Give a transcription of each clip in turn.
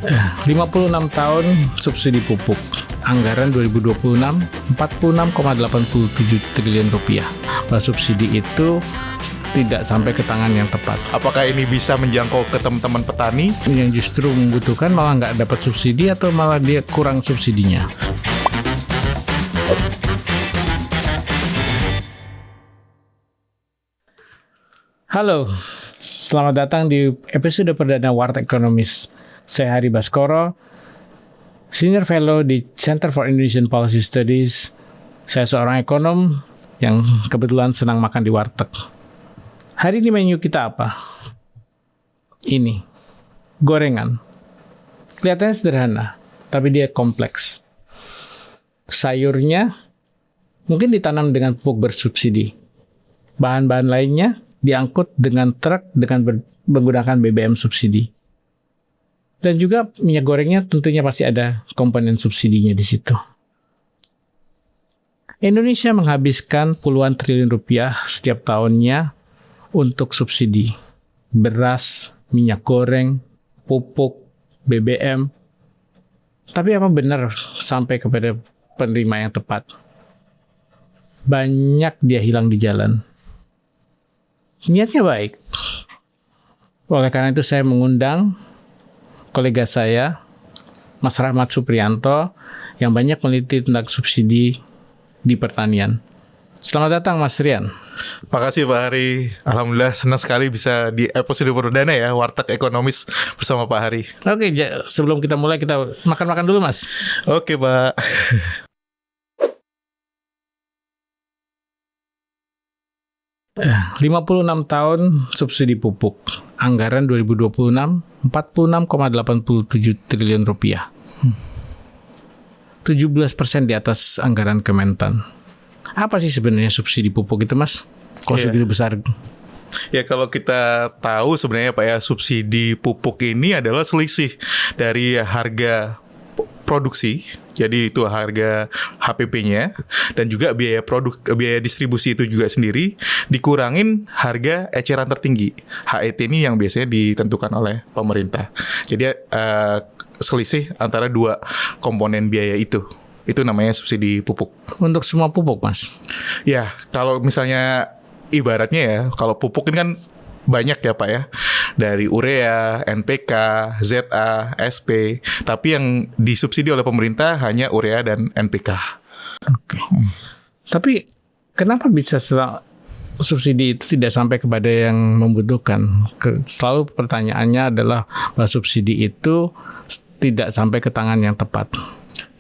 56 tahun subsidi pupuk. Anggaran 2026 46,87 triliun rupiah. Bahwa subsidi itu tidak sampai ke tangan yang tepat. Apakah ini bisa menjangkau ke teman-teman petani yang justru membutuhkan malah nggak dapat subsidi atau malah dia kurang subsidinya? Halo, selamat datang di episode perdana Warta Ekonomis. Saya Hari Baskoro, Senior Fellow di Center for Indonesian Policy Studies. Saya seorang ekonom yang kebetulan senang makan di warteg. Hari ini menu kita apa? Ini, gorengan. Kelihatannya sederhana, tapi dia kompleks. Sayurnya mungkin ditanam dengan pupuk bersubsidi. Bahan-bahan lainnya diangkut dengan truk dengan menggunakan BBM subsidi. Dan juga minyak gorengnya tentunya pasti ada komponen subsidinya di situ. Indonesia menghabiskan puluhan triliun rupiah setiap tahunnya untuk subsidi beras, minyak goreng, pupuk, BBM. Tapi apa benar sampai kepada penerima yang tepat? Banyak dia hilang di jalan. Niatnya baik. Oleh karena itu saya mengundang kolega saya, Mas Rahmat Supriyanto, yang banyak meneliti tentang subsidi di pertanian. Selamat datang Mas Rian. Makasih Pak Hari. Alhamdulillah senang sekali bisa di episode perdana ya Warteg Ekonomis bersama Pak Hari. Oke, sebelum kita mulai kita makan-makan dulu Mas. Oke Pak. Eh, 56 tahun subsidi pupuk. Anggaran 2026 46,87 triliun rupiah. 17% di atas anggaran Kementan. Apa sih sebenarnya subsidi pupuk itu Mas? Kok segitu besar? Ya kalau kita tahu sebenarnya Pak ya, subsidi pupuk ini adalah selisih dari harga produksi, jadi itu harga HPP-nya, dan juga biaya distribusi itu juga sendiri dikurangin harga eceran tertinggi HET ini yang biasanya ditentukan oleh pemerintah. Jadi selisih antara dua komponen biaya itu namanya subsidi pupuk. Untuk semua pupuk Mas? Ya kalau misalnya ibaratnya ya, kalau pupuk ini kan banyak ya Pak ya, dari urea, NPK, ZA, SP, tapi yang disubsidi oleh pemerintah hanya urea dan NPK. Oke. Tapi kenapa bisa subsidi itu tidak sampai kepada yang membutuhkan? Selalu pertanyaannya adalah bahwa subsidi itu tidak sampai ke tangan yang tepat.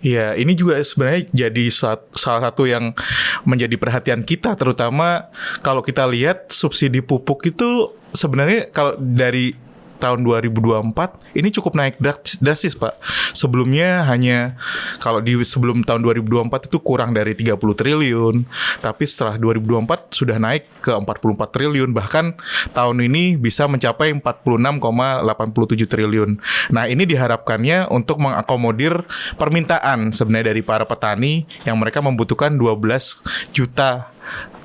Ya, ini juga sebenarnya jadi salah satu yang menjadi perhatian kita, terutama kalau kita lihat subsidi pupuk itu sebenarnya kalau dari tahun 2024 ini cukup naik drastis Pak. Sebelumnya hanya kalau sebelum tahun 2024 itu kurang dari 30 triliun, tapi setelah 2024 sudah naik ke 44 triliun, bahkan tahun ini bisa mencapai 46,87 triliun. Nah, ini diharapkannya untuk mengakomodir permintaan sebenarnya dari para petani yang mereka membutuhkan 12 juta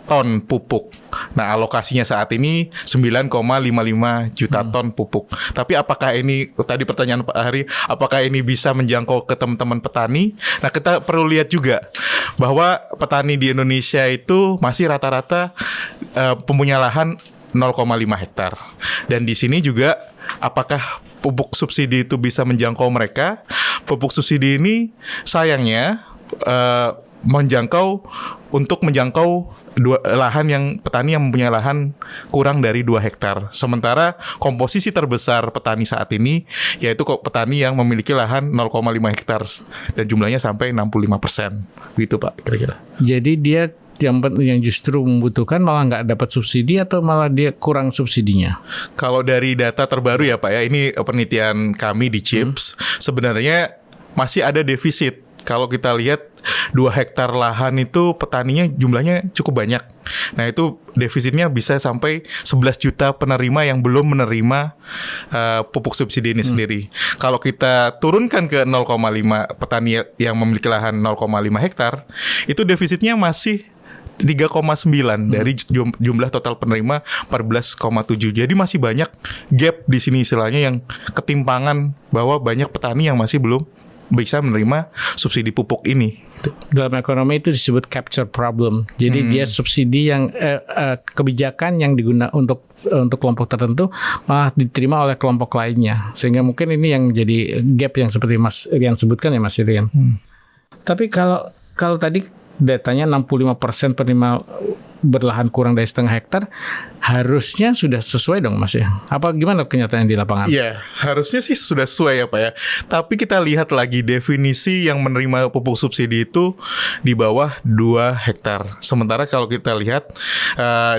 ton pupuk. Nah, alokasinya saat ini 9,55 juta ton pupuk. Tapi apakah ini, tadi pertanyaan Pak Hari, apakah ini bisa menjangkau ke teman-teman petani? Nah, kita perlu lihat juga bahwa petani di Indonesia itu masih rata-rata punya lahan 0,5 hektar. Dan di sini juga apakah pupuk subsidi itu bisa menjangkau mereka? Pupuk subsidi ini sayangnya menjangkau lahan yang petani yang mempunyai lahan kurang dari 2 hektar. Sementara komposisi terbesar petani saat ini yaitu petani yang memiliki lahan 0,5 hektar dan jumlahnya sampai 65%. Begitu Pak kira-kira. Jadi dia yang justru membutuhkan malah nggak dapat subsidi atau malah dia kurang subsidinya? Kalau dari data terbaru ya Pak ya, ini penelitian kami di CHIPS, sebenarnya masih ada defisit. Kalau kita lihat 2 hektar lahan itu petaninya jumlahnya cukup banyak. Nah itu defisitnya bisa sampai 11 juta penerima yang belum menerima pupuk subsidi ini sendiri. Kalau kita turunkan ke 0,5 petani yang memiliki lahan 0,5 hektar, itu defisitnya masih 3,9 dari jumlah total penerima 14,7. Jadi masih banyak gap di sini istilahnya, yang ketimpangan bahwa banyak petani yang masih belum bisa menerima subsidi pupuk ini. Dalam ekonomi itu disebut capture problem. Jadi dia subsidi yang kebijakan yang digunakan untuk kelompok tertentu malah diterima oleh kelompok lainnya. Sehingga mungkin ini yang jadi gap yang seperti Mas Rian sebutkan ya, Mas Rian. Tapi kalau tadi datanya 65% penerima berlahan kurang dari setengah hektar, harusnya sudah sesuai dong Mas ya? Apa gimana kenyataan di lapangan? Iya, harusnya sih sudah sesuai ya Pak ya. Tapi kita lihat lagi definisi yang menerima pupuk subsidi itu di bawah 2 hektar. Sementara kalau kita lihat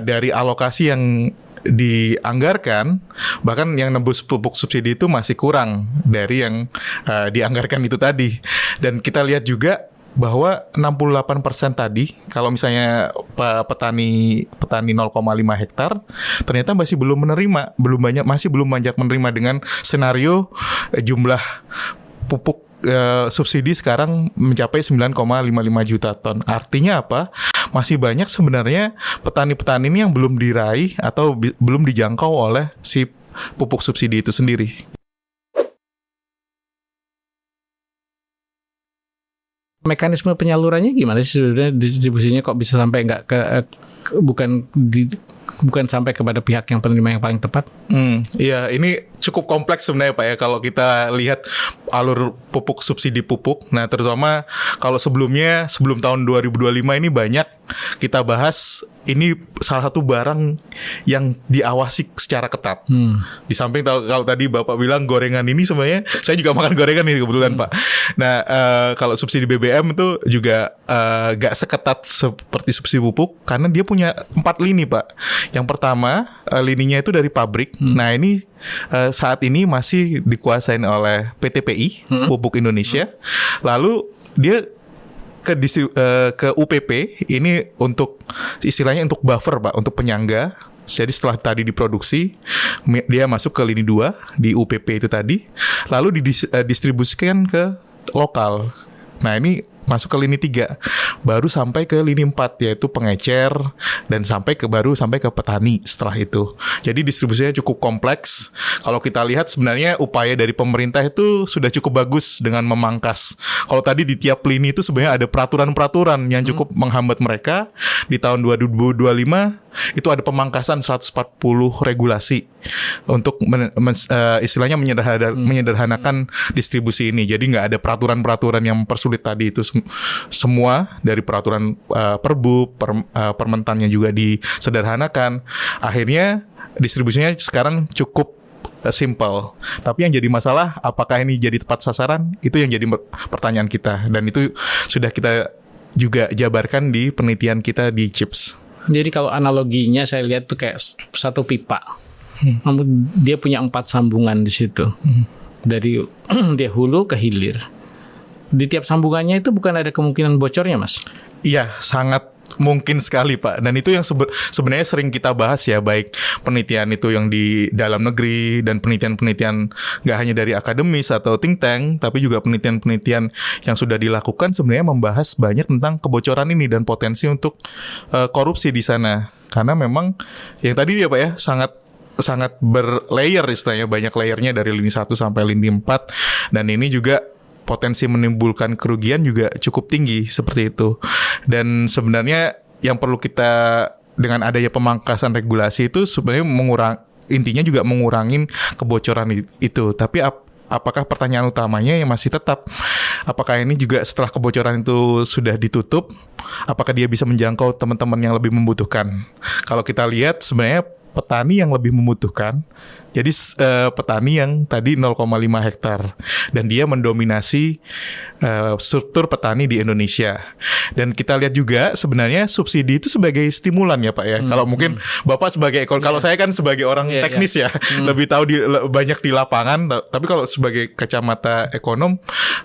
dari alokasi yang dianggarkan, bahkan yang nembus pupuk subsidi itu masih kurang dari yang dianggarkan itu tadi. Dan kita lihat juga bahwa 68% tadi, kalau misalnya petani 0,5 hektar ternyata masih belum menerima, masih belum banyak menerima dengan skenario jumlah pupuk subsidi sekarang mencapai 9,55 juta ton. Artinya apa? Masih banyak sebenarnya petani-petani ini yang belum diraih atau belum dijangkau oleh si pupuk subsidi itu sendiri. Mekanisme penyalurannya gimana sih sebenarnya, distribusinya kok bisa sampai nggak bukan sampai kepada pihak yang penerima yang paling tepat? Iya, ini cukup kompleks sebenarnya Pak ya kalau kita lihat alur pupuk subsidi pupuk. Nah, terutama kalau sebelum tahun 2025 ini banyak kita bahas, ini salah satu barang yang diawasi secara ketat. Di samping kalau tadi Bapak bilang gorengan ini, sebenarnya saya juga makan gorengan ini kebetulan Pak. Nah, kalau subsidi BBM itu juga gak seketat seperti subsidi pupuk karena dia punya 4 lini Pak. Yang pertama lininya itu dari pabrik. Nah, ini saat ini masih dikuasain oleh PTPI, Pupuk Indonesia. Lalu dia ke UPP ini untuk istilahnya untuk buffer Pak, untuk penyangga. Jadi setelah tadi diproduksi, dia masuk ke lini 2 di UPP itu tadi, lalu didistribusikan ke lokal. Nah, ini masuk ke lini 3, baru sampai ke lini 4, yaitu pengecer, dan baru sampai ke petani setelah itu. Jadi distribusinya cukup kompleks. Kalau kita lihat sebenarnya upaya dari pemerintah itu sudah cukup bagus dengan memangkas. Kalau tadi di tiap lini itu sebenarnya ada peraturan-peraturan yang cukup menghambat mereka. Di tahun 2025 itu ada pemangkasan 140 regulasi untuk istilahnya menyederhanakan distribusi ini. Jadi nggak ada peraturan-peraturan yang mempersulit tadi itu. Semua dari peraturan Perbup, permentannya juga disederhanakan. Akhirnya distribusinya sekarang cukup simple. Tapi yang jadi masalah, apakah ini jadi tepat sasaran? Itu yang jadi pertanyaan kita. Dan itu sudah kita juga jabarkan di penelitian kita di CHIPS. Jadi kalau analoginya saya lihat tuh kayak satu pipa. Dia punya 4 sambungan di situ. Dari dia hulu ke hilir. Di tiap sambungannya itu bukan ada kemungkinan bocornya, Mas? Iya, sangat mungkin sekali Pak. Dan itu yang sebenarnya sering kita bahas ya, baik penelitian itu yang di dalam negeri dan penelitian-penelitian nggak hanya dari akademis atau think tank, tapi juga penelitian-penelitian yang sudah dilakukan sebenarnya membahas banyak tentang kebocoran ini dan potensi untuk korupsi di sana. Karena memang yang tadi ya Pak ya, sangat berlayer istilahnya, banyak layernya dari lini 1 sampai lini 4, dan ini juga potensi menimbulkan kerugian juga cukup tinggi seperti itu. Dan sebenarnya yang perlu kita, dengan adanya pemangkasan regulasi itu sebenarnya intinya juga mengurangin kebocoran itu. Tapi apakah pertanyaan utamanya yang masih tetap, apakah ini juga setelah kebocoran itu sudah ditutup, apakah dia bisa menjangkau teman-teman yang lebih membutuhkan? Kalau kita lihat sebenarnya petani yang lebih membutuhkan, jadi petani yang tadi 0,5 hektar, dan dia mendominasi struktur petani di Indonesia. Dan kita lihat juga sebenarnya subsidi itu sebagai stimulan ya Pak ya. Kalau mungkin Bapak sebagai kalau saya kan sebagai orang teknis ya, lebih tahu banyak di lapangan. Tapi kalau sebagai kacamata ekonom,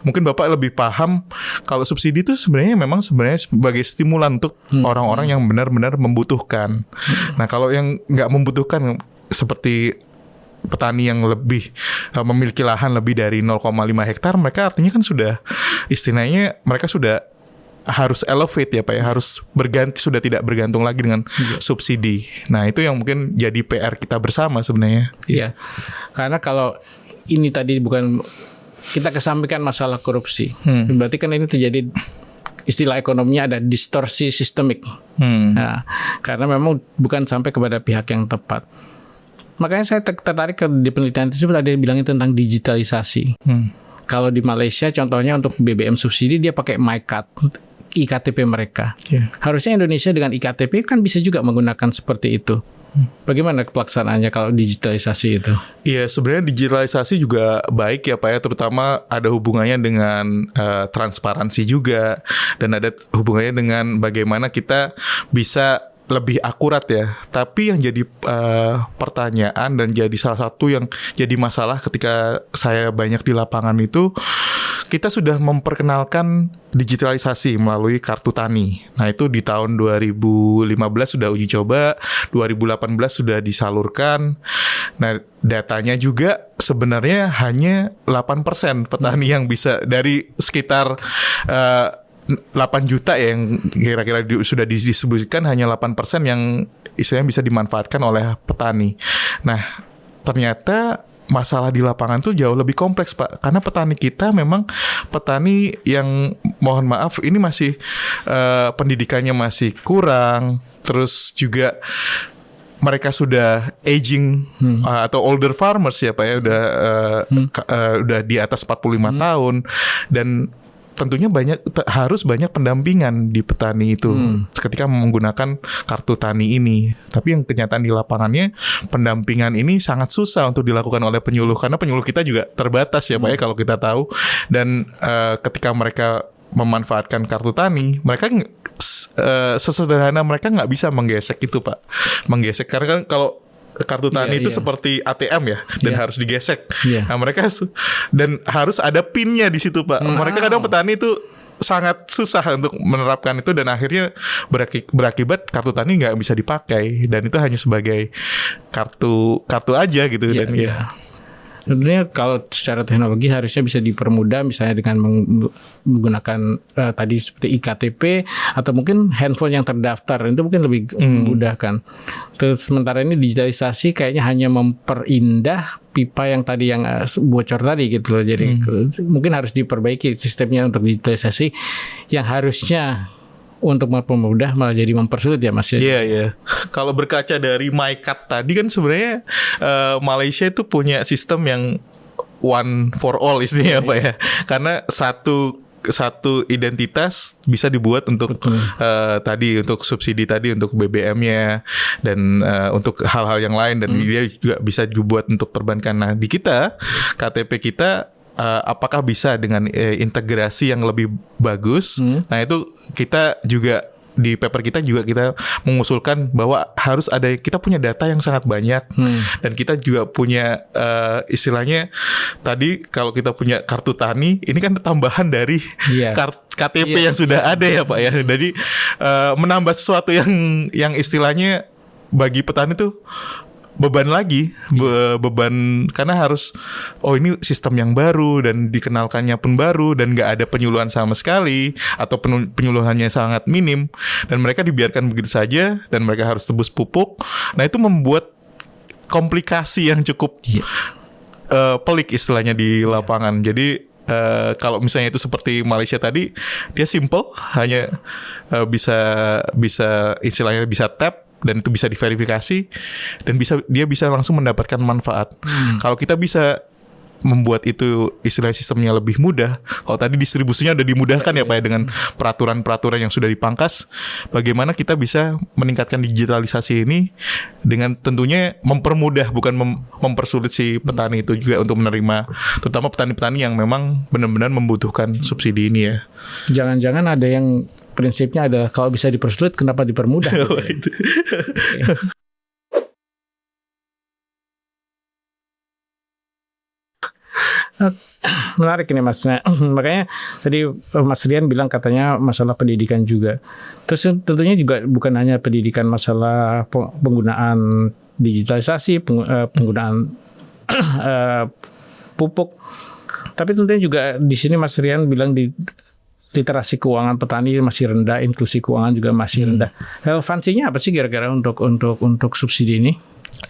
mungkin Bapak lebih paham kalau subsidi itu sebenarnya sebagai stimulan untuk orang-orang yang benar-benar membutuhkan. Nah, kalau yang nggak membutuhkan seperti petani yang lebih memiliki lahan lebih dari 0,5 hektar, mereka artinya kan sudah istilahnya mereka sudah harus elevate ya Pak ya, harus berganti, sudah tidak bergantung lagi dengan subsidi. Nah itu yang mungkin jadi PR kita bersama sebenarnya. Iya, karena kalau ini tadi bukan kita kesampingkan masalah korupsi, berarti kan ini terjadi istilah ekonominya ada distorsi sistemik. Nah, karena memang bukan sampai kepada pihak yang tepat. Makanya saya tertarik di penelitian tersebut ada yang bilangnya tentang digitalisasi. Kalau di Malaysia contohnya untuk BBM subsidi dia pakai MyCard, iktp mereka. Harusnya Indonesia dengan iktp kan bisa juga menggunakan seperti itu. Bagaimana pelaksanaannya kalau digitalisasi itu? Iya, sebenarnya digitalisasi juga baik ya Pak ya, terutama ada hubungannya dengan transparansi juga, dan ada hubungannya dengan bagaimana kita bisa lebih akurat ya. Tapi yang jadi pertanyaan dan jadi salah satu yang jadi masalah ketika saya banyak di lapangan itu, kita sudah memperkenalkan digitalisasi melalui kartu tani. Nah itu di tahun 2015 sudah uji coba, 2018 sudah disalurkan. Nah datanya juga sebenarnya hanya 8% petani yang bisa dari sekitar 8 juta yang kira-kira sudah disebutkan, hanya 8% yang istilahnya bisa dimanfaatkan oleh petani. Nah, ternyata masalah di lapangan tuh jauh lebih kompleks Pak, karena petani kita memang petani yang mohon maaf ini masih pendidikannya masih kurang, terus juga mereka sudah aging atau older farmers ya Pak ya, udah di atas 45 tahun, dan tentunya harus banyak pendampingan di petani itu ketika menggunakan kartu tani ini. Tapi yang kenyataan di lapangannya, pendampingan ini sangat susah untuk dilakukan oleh penyuluh, karena penyuluh kita juga terbatas ya Pak ya, kalau kita tahu. Dan ketika mereka memanfaatkan kartu tani, mereka sesederhana mereka nggak bisa menggesek itu Pak, menggesek karena kan kalau kartu tani itu seperti ATM ya, dan harus digesek. Nah mereka dan harus ada pinnya di situ Pak. Mereka kadang petani itu sangat susah untuk menerapkan itu, dan akhirnya berakibat kartu tani nggak bisa dipakai, dan itu hanya sebagai kartu aja gitu. Dan sebenarnya kalau secara teknologi harusnya bisa dipermudah, misalnya dengan menggunakan tadi seperti iktp atau mungkin handphone yang terdaftar, itu mungkin lebih memudahkan. Terus sementara ini digitalisasi kayaknya hanya memperindah pipa yang tadi yang bocor tadi gitu loh. Jadi mungkin harus diperbaiki sistemnya untuk digitalisasi yang harusnya untuk mempermudah malah jadi mempersulit ya Mas. Iya. Kalau berkaca dari MyCard tadi kan sebenarnya Malaysia itu punya sistem yang one for all istilahnya Pak ya. Karena satu identitas bisa dibuat untuk tadi untuk subsidi tadi, untuk BBM-nya, dan untuk hal-hal yang lain, dan dia juga bisa dibuat untuk perbankan. Nah di kita KTP kita apakah bisa dengan integrasi yang lebih bagus? Nah itu kita juga di paper kita juga kita mengusulkan bahwa harus ada, kita punya data yang sangat banyak, dan kita juga punya istilahnya tadi kalau kita punya kartu tani ini kan tambahan dari KTP yang sudah ada ya Pak ya. Jadi menambah sesuatu yang istilahnya bagi petani tuh beban lagi, beban karena harus ini sistem yang baru dan dikenalkannya pun baru, dan nggak ada penyuluhan sama sekali atau penyuluhannya sangat minim, dan mereka dibiarkan begitu saja, dan mereka harus tebus pupuk. Nah itu membuat komplikasi yang cukup pelik istilahnya di lapangan. Jadi kalau misalnya itu seperti Malaysia tadi, dia simple, hanya bisa istilahnya bisa tap, dan itu bisa diverifikasi, dan dia bisa langsung mendapatkan manfaat. Kalau kita bisa membuat itu istilah sistemnya lebih mudah, kalau tadi distribusinya udah dimudahkan ya Pak ya, dengan peraturan-peraturan yang sudah dipangkas, bagaimana kita bisa meningkatkan digitalisasi ini dengan tentunya mempermudah, bukan mempersulit si petani itu juga untuk menerima, terutama petani-petani yang memang benar-benar membutuhkan subsidi ini ya. Jangan-jangan ada yang prinsipnya adalah kalau bisa dipersulit, kenapa dipermudah? Gitu. Menarik ini Mas. Nah, makanya tadi Mas Rian bilang katanya masalah pendidikan juga. Terus tentunya juga bukan hanya pendidikan, masalah penggunaan digitalisasi, penggunaan pupuk. Tapi tentunya juga di sini Mas Rian bilang literasi keuangan petani masih rendah, inklusi keuangan juga masih rendah. Relevansinya apa sih kira-kira untuk subsidi ini?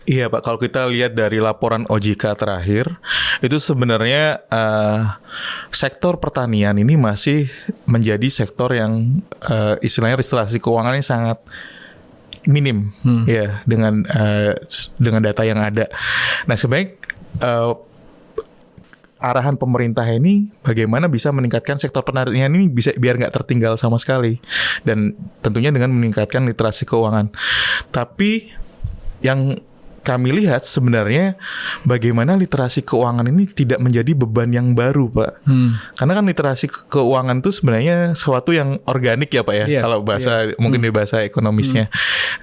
Iya Pak, kalau kita lihat dari laporan OJK terakhir, itu sebenarnya sektor pertanian ini masih menjadi sektor yang istilahnya literasi keuangannya sangat minim, ya dengan data yang ada. Nah sebenarnya arahan pemerintah ini bagaimana bisa meningkatkan sektor pertanian ini bisa biar nggak tertinggal sama sekali, dan tentunya dengan meningkatkan literasi keuangan. Tapi yang kami lihat sebenarnya bagaimana literasi keuangan ini tidak menjadi beban yang baru, Pak. Karena kan literasi keuangan itu sebenarnya sesuatu yang organik ya, Pak ya. Iya, kalau bahasa mungkin di bahasa ekonomisnya.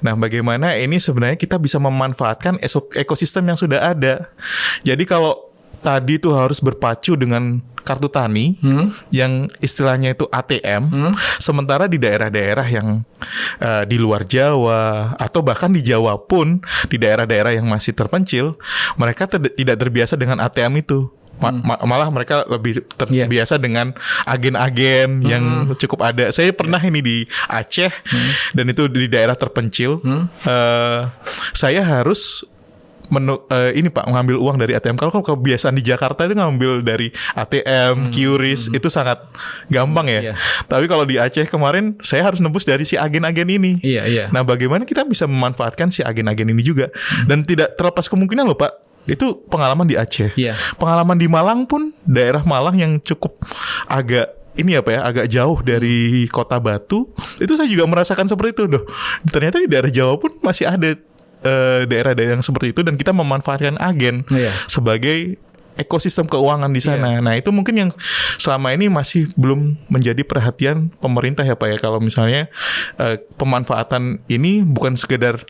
Nah, bagaimana ini sebenarnya kita bisa memanfaatkan ekosistem yang sudah ada. Jadi kalau tadi itu harus berpacu dengan kartu tani yang istilahnya itu ATM, sementara di daerah-daerah yang di luar Jawa atau bahkan di Jawa pun di daerah-daerah yang masih terpencil, mereka tidak terbiasa dengan ATM itu. Malah mereka lebih terbiasa dengan agen-agen yang cukup ada. Saya pernah ini di Aceh dan itu di daerah terpencil. Saya harus ini Pak, ngambil uang dari ATM. Kalau kebiasaan di Jakarta itu ngambil dari ATM, QRIS, itu sangat gampang ya. Tapi kalau di Aceh kemarin saya harus nembus dari si agen-agen ini. Nah, bagaimana kita bisa memanfaatkan si agen-agen ini juga? Dan tidak terlepas kemungkinan loh Pak, itu pengalaman di Aceh. Pengalaman di Malang pun, daerah Malang yang cukup agak ini apa ya, agak jauh dari kota Batu, itu saya juga merasakan seperti itu. Ternyata di daerah Jawa pun masih ada daerah-daerah yang seperti itu, dan kita memanfaatkan agen sebagai ekosistem keuangan di sana. Nah, itu mungkin yang selama ini masih belum menjadi perhatian pemerintah ya Pak ya. Kalau misalnya pemanfaatan ini bukan sekedar,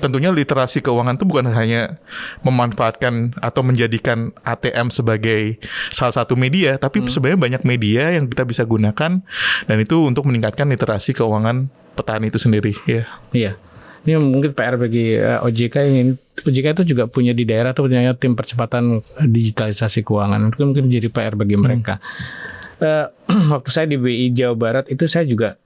tentunya literasi keuangan itu bukan hanya memanfaatkan atau menjadikan ATM sebagai salah satu media, tapi sebenarnya banyak media yang kita bisa gunakan, dan itu untuk meningkatkan literasi keuangan petani itu sendiri ya. Ini mungkin PR bagi OJK. OJK itu juga punya di daerah tuh punya tim percepatan digitalisasi keuangan. Itu mungkin jadi PR bagi mereka. Waktu saya di BI Jawa Barat itu saya juga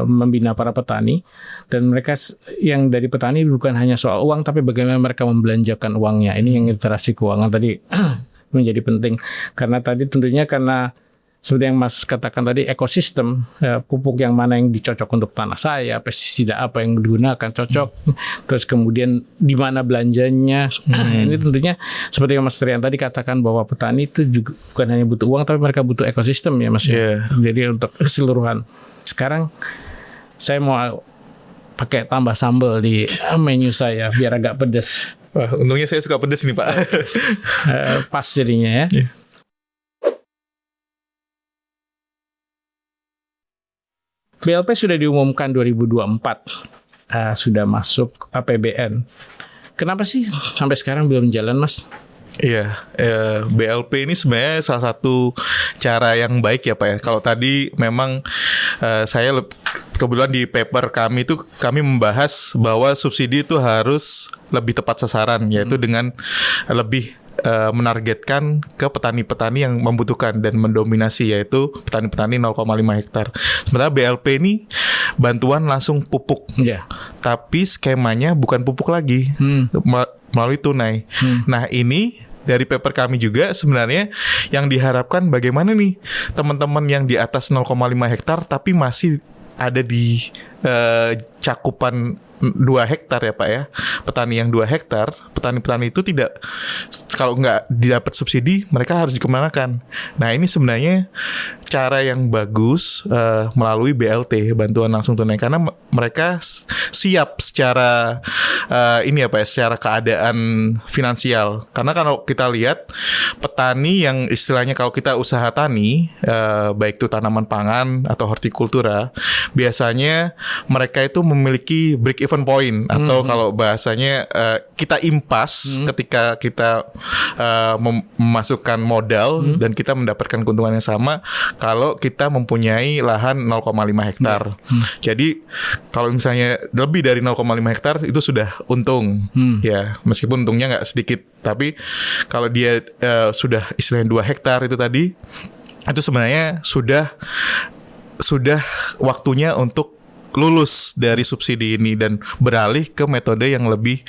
membina para petani, dan mereka yang dari petani bukan hanya soal uang, tapi bagaimana mereka membelanjakan uangnya. Ini yang literasi keuangan tadi menjadi penting, karena tadi tentunya karena seperti yang Mas katakan tadi, ekosistem, pupuk yang mana yang dicocok untuk tanah saya, pestisida apa yang digunakan cocok, terus kemudian di mana belanjanya. Ini tentunya seperti yang Mas Trian tadi katakan, bahwa petani itu juga bukan hanya butuh uang, tapi mereka butuh ekosistem ya Mas. Jadi untuk keseluruhan. Sekarang saya mau pakai tambah sambal di menu saya biar agak pedas. Wah, untungnya saya suka pedas nih Pak. Pas jadinya ya. BLP sudah diumumkan 2024, sudah masuk APBN. Kenapa sih sampai sekarang belum jalan, Mas? Iya, BLP ini sebenarnya salah satu cara yang baik ya Pak ya. Kalau tadi memang saya kebetulan di paper kami itu kami membahas bahwa subsidi itu harus lebih tepat sasaran, yaitu dengan lebih menargetkan ke petani-petani yang membutuhkan dan mendominasi, yaitu petani-petani 0,5 hektar. Sementara BLP ini bantuan langsung pupuk, tapi skemanya bukan pupuk lagi, melalui tunai. Nah, ini dari paper kami juga sebenarnya yang diharapkan bagaimana nih teman-teman yang di atas 0,5 hektar tapi masih ada di cakupan 2 hektar ya Pak ya, petani yang 2 hektar, petani-petani itu tidak, kalau nggak didapat subsidi mereka harus dikemanakan. Nah, ini sebenarnya cara yang bagus melalui BLT, bantuan langsung tunai, karena mereka siap secara ini ya Pak ya, secara keadaan finansial. Karena kalau kita lihat petani yang istilahnya kalau kita usaha tani, baik itu tanaman pangan atau hortikultura, biasanya mereka itu memiliki break even point, atau kalau bahasanya kita impas ketika kita memasukkan modal dan kita mendapatkan keuntungan yang sama kalau kita mempunyai lahan 0,5 hektar. Jadi kalau misalnya lebih dari 0,5 hektar itu sudah untung, ya meskipun untungnya nggak sedikit. Tapi kalau dia sudah istilahnya 2 hektar itu tadi, itu sebenarnya sudah waktunya untuk lulus dari subsidi ini dan beralih ke metode yang lebih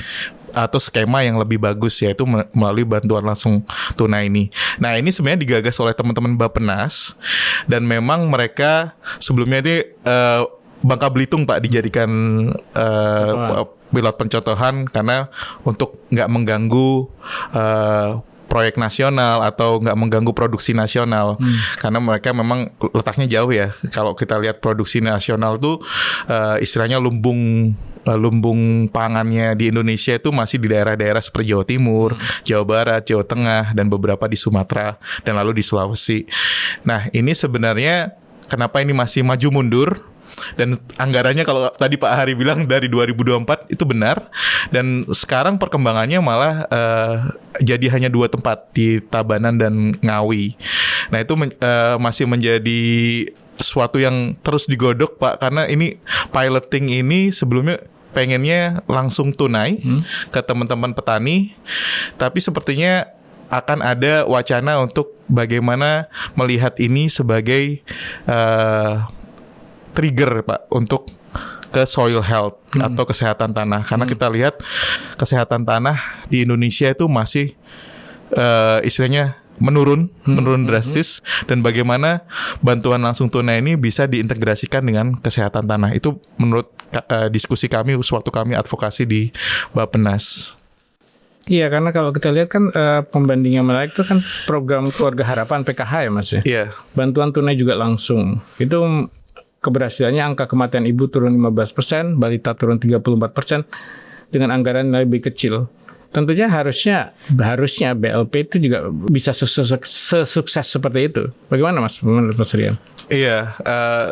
atau skema yang lebih bagus, yaitu melalui bantuan langsung tunai ini. Nah, ini sebenarnya digagas oleh teman-teman Bappenas, dan memang mereka sebelumnya ini Bangka Belitung Pak dijadikan pilot pencontohan karena untuk nggak mengganggu proyek nasional atau nggak mengganggu produksi nasional, karena mereka memang letaknya jauh ya. Kalau kita lihat produksi nasional tuh istilahnya lumbung pangannya di Indonesia itu masih di daerah-daerah seperti Jawa Timur, Jawa Barat, Jawa Tengah, dan beberapa di Sumatera dan lalu di Sulawesi. Nah, ini sebenarnya kenapa ini masih maju mundur? Dan anggarannya kalau tadi Pak Hari bilang dari 2024 itu benar, dan sekarang perkembangannya malah jadi hanya 2 tempat di Tabanan dan Ngawi. Nah, itu masih menjadi sesuatu yang terus digodok Pak, karena ini piloting ini sebelumnya pengennya langsung tunai ke teman-teman petani, tapi sepertinya akan ada wacana untuk bagaimana melihat ini sebagai trigger Pak untuk ke soil health atau kesehatan tanah, karena kita lihat kesehatan tanah di Indonesia itu masih istilahnya menurun drastis, dan bagaimana bantuan langsung tunai ini bisa diintegrasikan dengan kesehatan tanah. Itu menurut diskusi kami sewaktu kami advokasi di Bappenas. Iya, karena kalau kita lihat kan pembanding yang menarik itu kan program Keluarga Harapan PKH ya Mas ya. Iya. Bantuan tunai juga langsung. Itu keberhasilannya angka kematian ibu turun 15%, balita turun 34% dengan anggaran yang lebih kecil. Tentunya harusnya BLP itu juga bisa sesukses seperti itu. Bagaimana Mas Rian? Iya,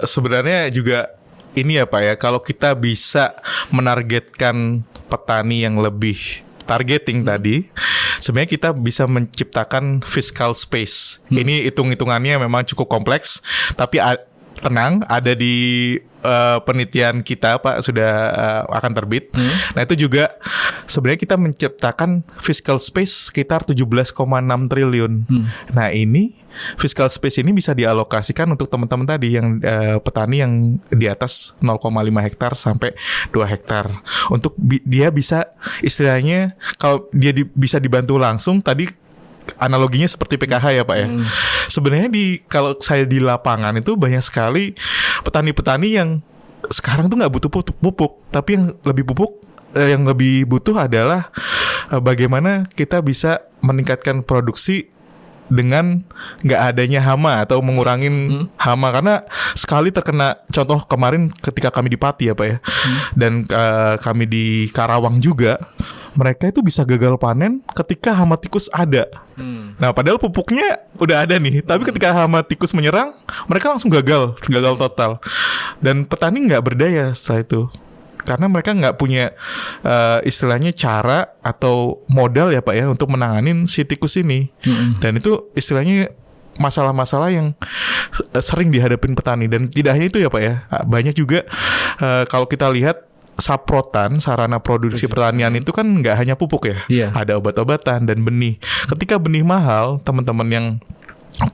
sebenarnya juga ini ya Pak ya, kalau kita bisa menargetkan petani yang lebih targeting tadi, sebenarnya kita bisa menciptakan fiscal space. Ini hitung-hitungannya memang cukup kompleks, tapi tenang, ada di penelitian kita Pak, sudah akan terbit. Nah, itu juga sebenarnya kita menciptakan fiscal space sekitar 17,6 triliun. Nah, ini fiscal space ini bisa dialokasikan untuk teman-teman tadi yang petani yang di atas 0,5 hektar sampai 2 hektar. Untuk dia bisa istilahnya, kalau dia bisa dibantu langsung, tadi analoginya seperti PKH ya Pak ya. Sebenarnya kalau saya di lapangan itu banyak sekali petani-petani yang sekarang tuh nggak butuh pupuk, tapi yang lebih butuh adalah bagaimana kita bisa meningkatkan produksi dengan nggak adanya hama atau mengurangin hama, karena sekali terkena, contoh kemarin ketika kami di Pati ya Pak ya, dan kami di Karawang juga, mereka itu bisa gagal panen ketika hama tikus ada. Nah, padahal pupuknya udah ada nih, tapi ketika hama tikus menyerang, mereka langsung gagal total. Dan petani nggak berdaya setelah itu, karena mereka nggak punya istilahnya cara atau modal ya Pak ya untuk menanganin si tikus ini. Dan itu istilahnya masalah-masalah yang sering dihadapin petani. Dan tidak hanya itu ya Pak ya, banyak juga kalau kita lihat saprotan, sarana produksi pertanian itu kan nggak hanya pupuk ya, ada obat-obatan dan benih. Ketika benih mahal, teman-teman yang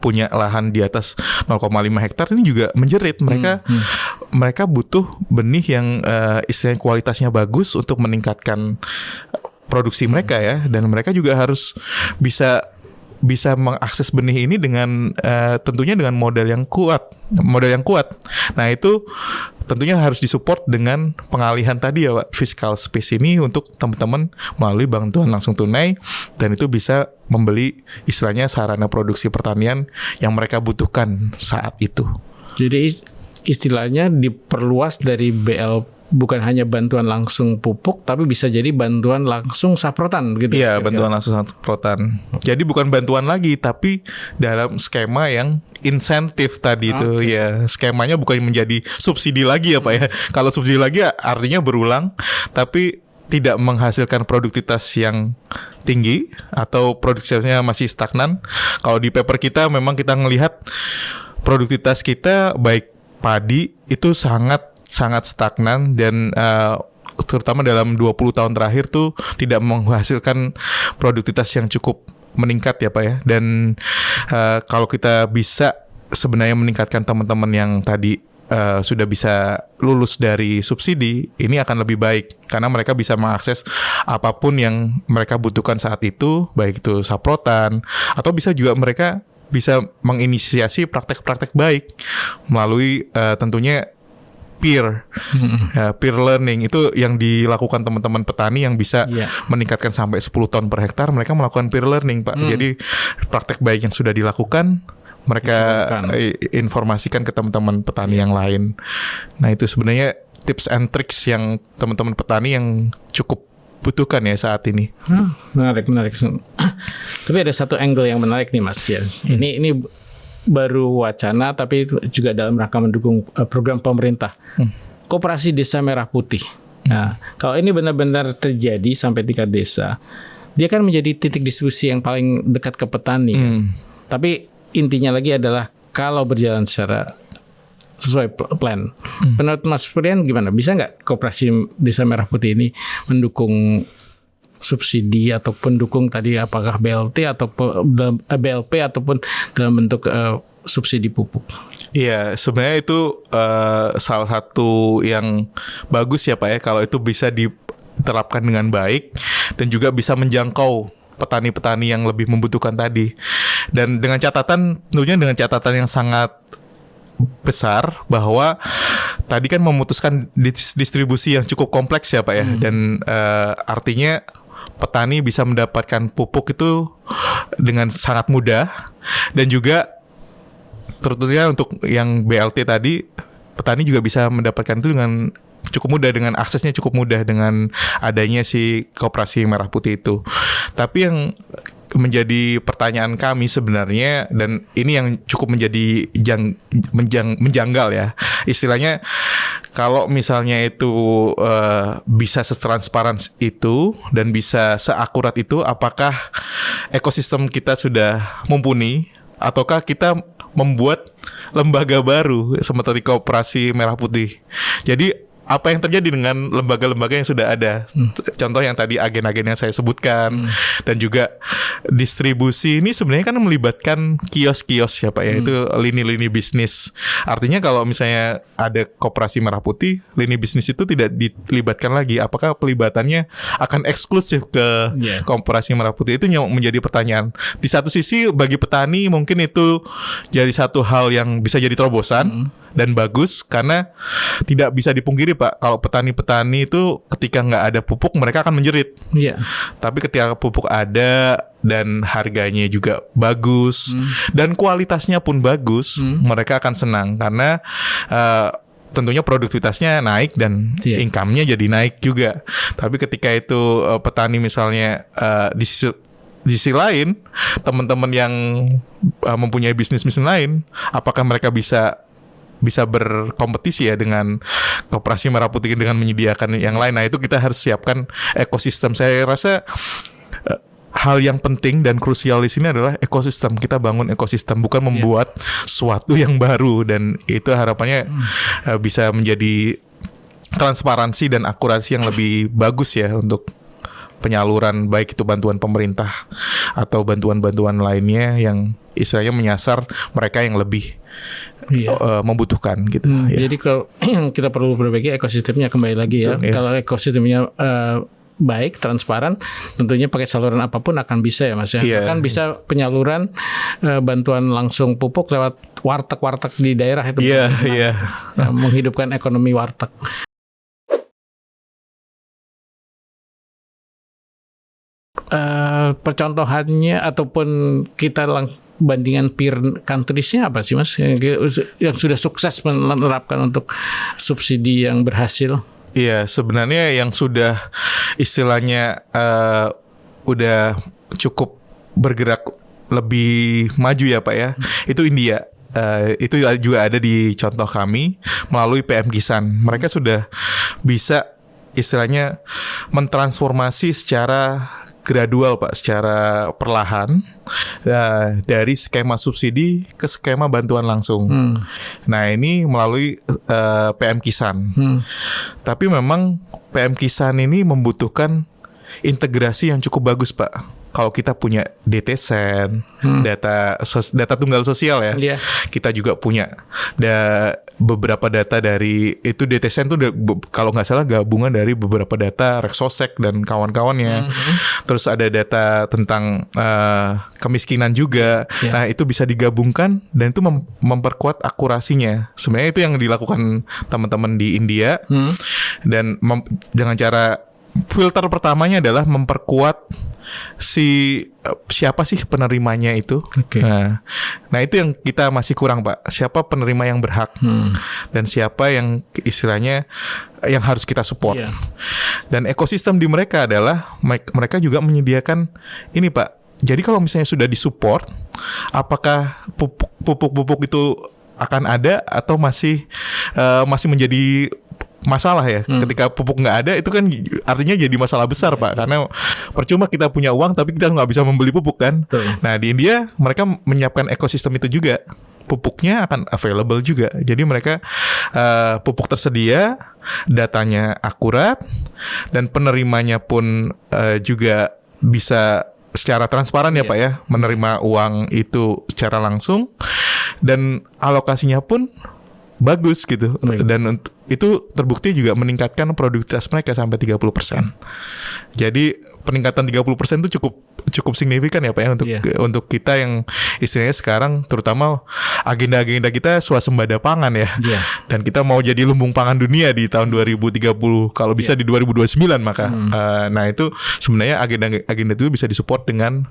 punya lahan di atas 0,5 hektar ini juga menjerit. Mereka butuh benih yang istilahnya kualitasnya bagus untuk meningkatkan produksi mereka ya, dan mereka juga harus bisa mengakses benih ini dengan tentunya dengan modal yang kuat. Nah, itu tentunya harus disupport dengan pengalihan tadi ya Pak, fiscal space ini untuk teman-teman melalui bantuan langsung tunai, dan itu bisa membeli istilahnya sarana produksi pertanian yang mereka butuhkan saat itu. Jadi istilahnya diperluas dari bukan hanya bantuan langsung pupuk, tapi bisa jadi bantuan langsung saprotan gitu. Iya, bantuan langsung saprotan. Jadi bukan bantuan lagi, tapi dalam skema yang insentif tadi itu ya. Skemanya bukan menjadi subsidi lagi ya Pak ya. Kalau subsidi lagi artinya berulang, tapi tidak menghasilkan produktivitas yang tinggi atau produktivitasnya masih stagnan. Kalau di paper kita memang kita ngelihat produktivitas kita baik padi itu sangat stagnan, dan terutama dalam 20 tahun terakhir tuh tidak menghasilkan produktivitas yang cukup meningkat ya Pak ya. Dan kalau kita bisa sebenarnya meningkatkan teman-teman yang tadi sudah bisa lulus dari subsidi, ini akan lebih baik karena mereka bisa mengakses apapun yang mereka butuhkan saat itu, baik itu saprotan atau bisa juga mereka bisa menginisiasi praktek-praktek baik melalui tentunya peer learning. Itu yang dilakukan teman-teman petani yang bisa meningkatkan sampai 10 ton per hektar, mereka melakukan peer learning, Pak. Jadi praktek baik yang sudah dilakukan mereka informasikan ke teman-teman petani yang lain. Nah, itu sebenarnya tips and tricks yang teman-teman petani yang cukup butuhkan ya saat ini. Menarik. Tapi ada satu angle yang menarik nih, Mas. Ya. Ini baru wacana, tapi juga dalam rangka mendukung program pemerintah. Koperasi Desa Merah Putih. Nah, kalau ini benar-benar terjadi sampai tingkat desa, dia kan menjadi titik diskusi yang paling dekat ke petani. Tapi intinya lagi adalah kalau berjalan secara sesuai plan. Menurut Mas Prian gimana? Bisa nggak Koperasi Desa Merah Putih ini mendukung subsidi atau pendukung tadi apakah BLT atau BLP ataupun dalam bentuk subsidi pupuk? Iya, sebenarnya itu salah satu yang bagus ya Pak ya, kalau itu bisa diterapkan dengan baik dan juga bisa menjangkau petani-petani yang lebih membutuhkan tadi. Dan dengan catatan, tentunya dengan catatan yang sangat besar bahwa tadi kan memutuskan distribusi yang cukup kompleks ya Pak ya. Dan artinya petani bisa mendapatkan pupuk itu dengan sangat mudah. Dan juga tentunya untuk yang BLT tadi, petani juga bisa mendapatkan itu dengan cukup mudah, dengan aksesnya cukup mudah dengan adanya si Koperasi Merah Putih itu. Tapi yang menjadi pertanyaan kami sebenarnya, dan ini yang cukup menjadi menjanggal ya, istilahnya kalau misalnya itu bisa setransparan itu dan bisa seakurat itu, apakah ekosistem kita sudah mumpuni ataukah kita membuat lembaga baru seperti Koperasi Merah Putih? Jadi apa yang terjadi dengan lembaga-lembaga yang sudah ada? Contoh yang tadi agen-agen yang saya sebutkan, dan juga distribusi ini sebenarnya kan melibatkan kios-kios ya Pak ya, itu lini-lini bisnis. Artinya kalau misalnya ada Koperasi Merah Putih, lini bisnis itu tidak dilibatkan lagi. Apakah pelibatannya akan eksklusif ke Koperasi Merah Putih? Itu yang menjadi pertanyaan. Di satu sisi bagi petani mungkin itu jadi satu hal yang bisa jadi terobosan dan bagus, karena tidak bisa dipungkiri Pak, kalau petani-petani itu ketika nggak ada pupuk mereka akan menjerit. Tapi ketika pupuk ada dan harganya juga bagus dan kualitasnya pun bagus, mereka akan senang karena tentunya produktivitasnya naik dan income-nya jadi naik juga. Tapi ketika itu petani misalnya di sisi lain, teman-teman yang mempunyai bisnis lain, apakah mereka bisa berkompetisi ya dengan Koperasi Merah Putih dengan menyediakan yang lain? Nah, itu kita harus siapkan ekosistem. Saya rasa hal yang penting dan krusial di sini adalah ekosistem. Kita bangun ekosistem, bukan membuat sesuatu yang baru, dan itu harapannya bisa menjadi transparansi dan akurasi yang lebih bagus ya untuk penyaluran, baik itu bantuan pemerintah atau bantuan-bantuan lainnya yang istilahnya menyasar mereka yang lebih membutuhkan gitu. Jadi kalau kita perlu perbaiki ekosistemnya kembali lagi ya. Kalau ekosistemnya baik, transparan, tentunya pakai saluran apapun akan bisa ya Mas ya. Bahkan bisa penyaluran bantuan langsung pupuk lewat warteg-warteg di daerah itu. Menghidupkan ekonomi warteg. Percontohannya ataupun kita bandingan peer countries-nya apa sih Mas yang sudah sukses menerapkan untuk subsidi yang berhasil? Iya, sebenarnya yang sudah istilahnya udah cukup bergerak lebih maju ya Pak ya, itu India. Itu juga ada di contoh kami melalui PM Kisan. Mereka sudah bisa istilahnya mentransformasi secara gradual Pak, secara perlahan dari skema subsidi ke skema bantuan langsung. Nah, ini melalui PM Kisan. Tapi memang PM Kisan ini membutuhkan integrasi yang cukup bagus Pak. kalau kita punya DTSen, data tunggal sosial ya. Iya. Kita juga punya beberapa data dari itu DTSen tuh kalau nggak salah gabungan dari beberapa data Reksosek dan kawan-kawannya. Terus ada data tentang kemiskinan juga. Iya. Nah, itu bisa digabungkan dan itu memperkuat akurasinya. Sebenarnya itu yang dilakukan teman-teman di India. Dan dengan cara filter pertamanya adalah memperkuat siapa sih penerimanya itu. Oke. Nah itu yang kita masih kurang, Pak. Siapa penerima yang berhak dan siapa yang istilahnya yang harus kita support. Iya. Dan ekosistem di mereka adalah mereka juga menyediakan ini, Pak. Jadi kalau misalnya sudah disupport, apakah pupuk-pupuk itu akan ada atau masih menjadi masalah ya? Ketika pupuk nggak ada, itu kan artinya jadi masalah besar, Pak. Karena percuma kita punya uang tapi kita nggak bisa membeli pupuk kan. Betul. Nah di India mereka menyiapkan ekosistem itu juga. Pupuknya akan available juga. Jadi mereka pupuk tersedia, datanya akurat, dan penerimanya pun juga bisa secara transparan ya Pak ya, menerima uang itu secara langsung, dan alokasinya pun bagus gitu. Dan itu terbukti juga meningkatkan produktivitas mereka sampai 30%. Jadi peningkatan 30% itu cukup signifikan ya Pak ya untuk kita yang istilahnya sekarang terutama agenda-agenda kita swasembada pangan ya. Dan kita mau jadi lumbung pangan dunia di tahun 2030, kalau bisa di 2029 maka. Nah itu sebenarnya agenda itu bisa disupport dengan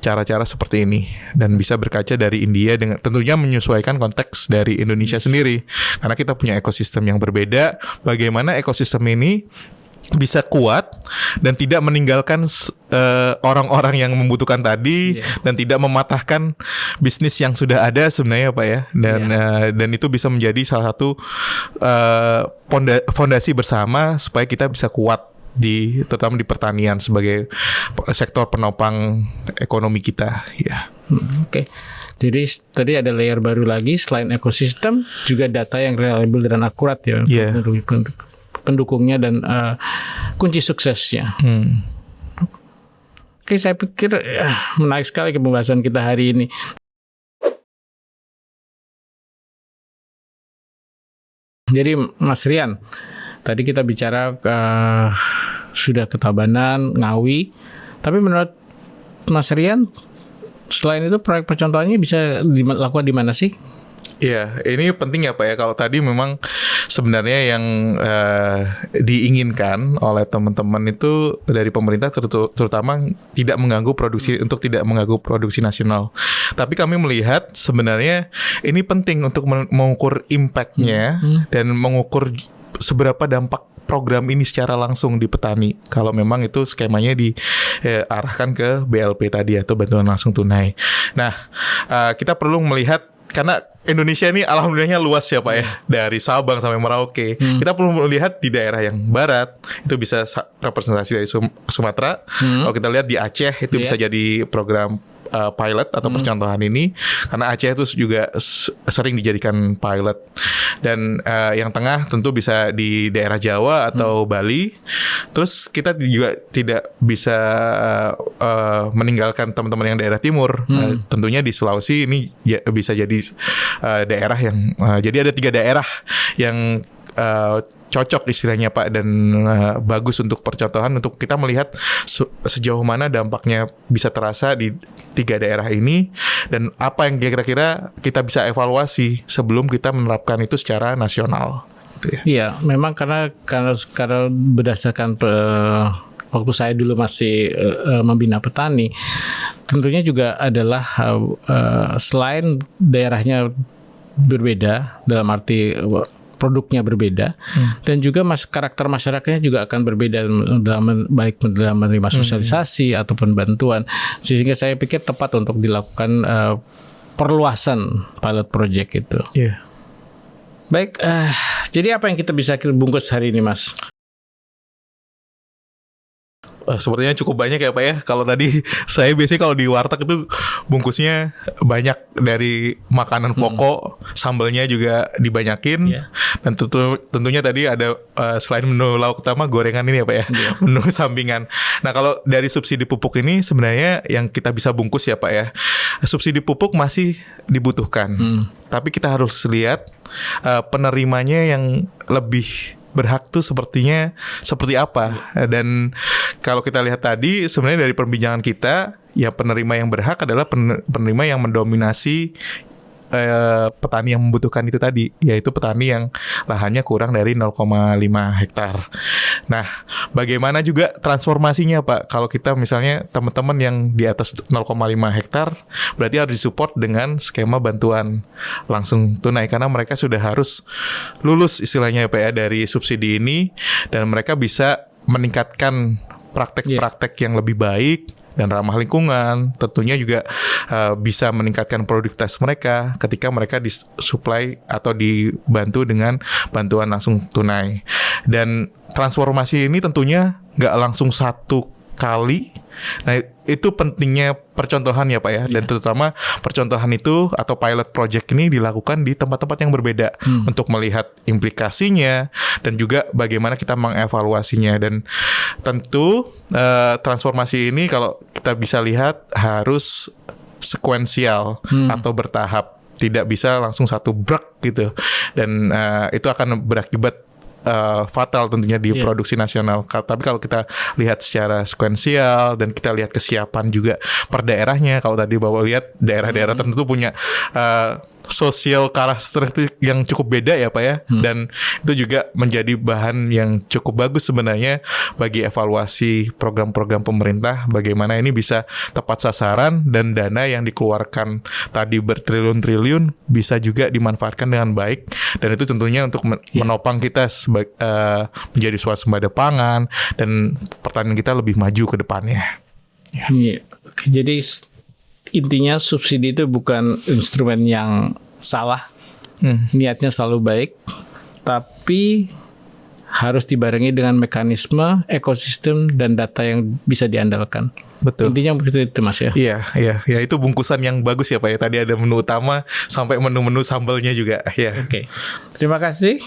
cara-cara seperti ini dan bisa berkaca dari India dengan tentunya menyesuaikan konteks dari Indonesia sendiri. Karena kita punya ekosistem yang berbeda, bagaimana ekosistem ini bisa kuat dan tidak meninggalkan orang-orang yang membutuhkan tadi dan tidak mematahkan bisnis yang sudah ada sebenarnya Pak ya. Dan itu bisa menjadi salah satu fondasi bersama supaya kita bisa kuat terutama di pertanian sebagai sektor penopang ekonomi kita ya. Oke. Jadi tadi ada layer baru lagi selain ekosistem, juga data yang reliable dan akurat ya. Pendukungnya dan kunci suksesnya. Oke, saya pikir menarik sekali pembahasan kita hari ini. Jadi Mas Rian, tadi kita bicara sudah ke Tabanan, Ngawi, tapi menurut Mas Rian, selain itu proyek percontohannya bisa dilakukan di mana sih? Iya, ini penting ya Pak ya. Kalau tadi memang sebenarnya yang diinginkan oleh teman-teman itu dari pemerintah terutama tidak mengganggu produksi untuk tidak mengganggu produksi nasional. Tapi kami melihat sebenarnya ini penting untuk mengukur impact-nya dan mengukur seberapa dampak program ini secara langsung di petani. Kalau memang itu skemanya diarahkan ke BLP tadi atau bantuan langsung tunai. Nah, kita perlu melihat karena Indonesia ini alhamdulillahnya luas ya Pak ya, dari Sabang sampai Merauke. Kita perlu melihat di daerah yang barat, itu bisa representasi dari Sumatera. Kalau kita lihat di Aceh itu bisa jadi program pilot atau percontohan ini, karena Aceh itu juga sering dijadikan pilot. Dan yang tengah tentu bisa di daerah Jawa atau Bali. Terus kita juga tidak bisa meninggalkan teman-teman yang daerah timur. Tentunya di Sulawesi ini bisa jadi daerah yang jadi ada 3 daerah yang cocok istilahnya Pak dan bagus untuk percontohan untuk kita melihat sejauh mana dampaknya bisa terasa di 3 daerah ini dan apa yang kira-kira kita bisa evaluasi sebelum kita menerapkan itu secara nasional. Iya, memang karena berdasarkan waktu saya dulu masih membina petani, tentunya juga adalah selain daerahnya berbeda dalam arti produknya berbeda dan juga karakter masyarakatnya juga akan berbeda baik dalam menerima sosialisasi ataupun bantuan, sehingga saya pikir tepat untuk dilakukan perluasan pilot project itu. Baik, jadi apa yang kita bisa bungkus hari ini Mas? Sepertinya cukup banyak ya Pak ya. Kalau tadi saya biasanya kalau di warteg itu bungkusnya banyak dari makanan pokok sambalnya juga dibanyakin. Iya. Dan tentunya tadi ada selain menu lauk utama, gorengan ini ya Pak ya, menu sampingan. Nah kalau dari subsidi pupuk ini sebenarnya yang kita bisa bungkus ya Pak ya, subsidi pupuk masih dibutuhkan. Tapi kita harus lihat penerimanya yang lebih berhak tuh sepertinya seperti apa. Dan kalau kita lihat tadi sebenarnya dari perbincangan kita, ya penerima yang berhak adalah penerima yang mendominasi petani yang membutuhkan itu tadi, yaitu petani yang lahannya kurang dari 0,5 hektar. Nah, bagaimana juga transformasinya Pak? Kalau kita misalnya teman-teman yang di atas 0,5 hektar, berarti harus disupport dengan skema bantuan langsung tunai, karena mereka sudah harus lulus istilahnya ya Pak ya dari subsidi ini, dan mereka bisa meningkatkan praktek-praktek yang lebih baik dan ramah lingkungan. Tentunya juga bisa meningkatkan produktivitas mereka ketika mereka disuplai atau dibantu dengan bantuan langsung tunai. Dan transformasi ini tentunya nggak langsung satu kali. Nah, itu pentingnya percontohan ya Pak ya. Dan terutama percontohan itu atau pilot project ini dilakukan di tempat-tempat yang berbeda untuk melihat implikasinya dan juga bagaimana kita mengevaluasinya. Dan tentu transformasi ini kalau kita bisa lihat harus sekuensial atau bertahap, tidak bisa langsung satu brek gitu. Dan itu akan berakibat fatal tentunya di produksi nasional. Tapi kalau kita lihat secara sekuensial dan kita lihat kesiapan juga per daerahnya, kalau tadi Bapak lihat daerah-daerah tertentu punya sosial karakteristik yang cukup beda ya Pak ya. Dan itu juga menjadi bahan yang cukup bagus sebenarnya bagi evaluasi program-program pemerintah, bagaimana ini bisa tepat sasaran dan dana yang dikeluarkan tadi bertriliun-triliun bisa juga dimanfaatkan dengan baik. Dan itu tentunya untuk menopang kita menjadi swasembada pangan dan pertanian kita lebih maju ke depannya. Jadi intinya subsidi itu bukan instrumen yang salah, niatnya selalu baik, tapi harus dibarengi dengan mekanisme, ekosistem, dan data yang bisa diandalkan. Betul. Intinya begitu itu Mas ya. Iya, itu bungkusan yang bagus ya Pak ya. Tadi ada menu utama sampai menu-menu sambalnya juga. Ya. Oke. Terima kasih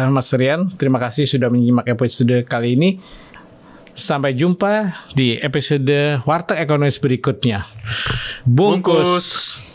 Mas Rian. Terima kasih sudah menyimak episode kali ini. Sampai jumpa di episode Warteg Ekonomis berikutnya. Bungkus.